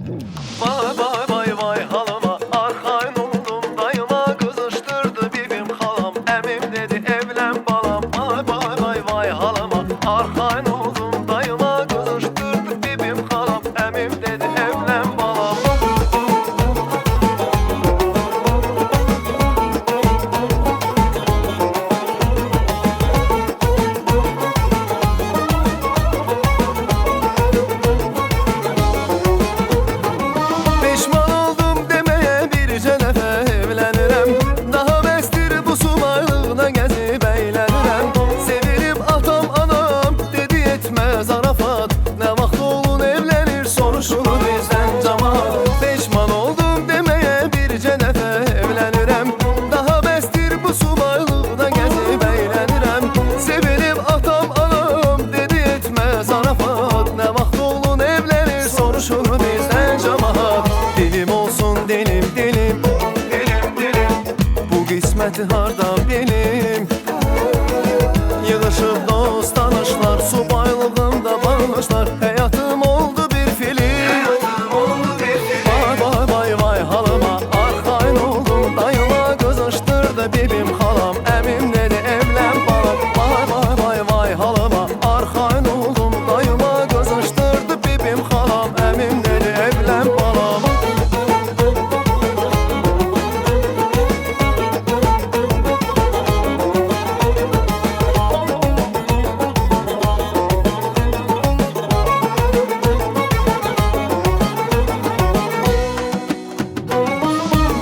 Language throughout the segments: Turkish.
Vay vay vay vay halıma, arxayın oldum dayıma, kızıştırdı bibim halam, emim dedi evlen balam. Vay vay vay vay halıma, arxayın oldum dayıma, kızıştırdı bibim halam, emim dedi evlen balam. Pişman oldum demeye birce dəfə evlənirəm, daha bəsdir bu sumaylığına gəzib əylənirəm. Sevilib atam anam dedi etmə zarafat, nə vaxt oğlun evlənir soruşur bizdən camaat. Peşman oldum demeye birce dəfə evlənirəm, daha bəsdir bu sumaylığına gəzib əylənirəm. Sevilib atam anam dedi etmə zarafat, nə vaxt oğlun evlənir soruşur bizdən camaat. Dilim olsun dilim dilim, dilim dilim, bu qisməti hardan bilim. Yığışıb dost tanışlar, subaylığımda bağışlar, həyatım oldu bir film. Vay vay vay vay halıma, arxayın oldum dayıma, qızışdırdı bibim halam, əmim dedi evlen balam. Vay vay vay vay halıma, arxayın oldum dayıma, qızışdırdı bibim halam, əmim dedi evlen balam.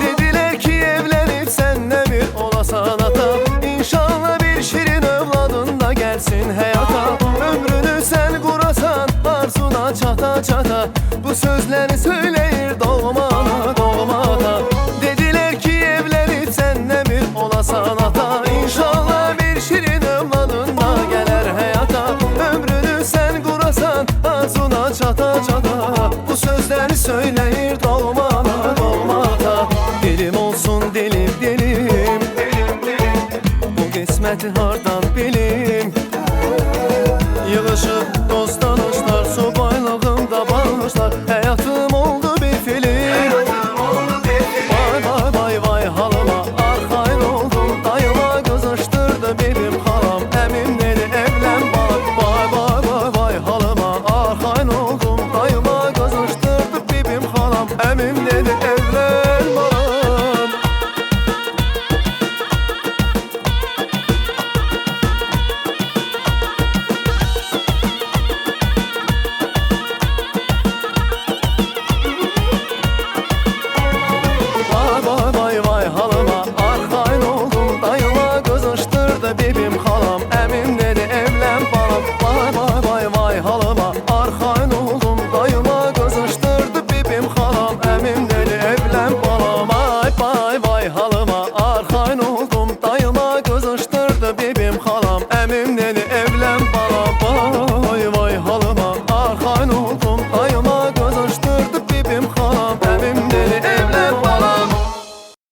Dediler ki evlenip senle bir olasan ata, İnşallah bir şirin evladın da gelsin hayata. Ömrünü sen kurasan arzuna çata çata, bu sözleri söyle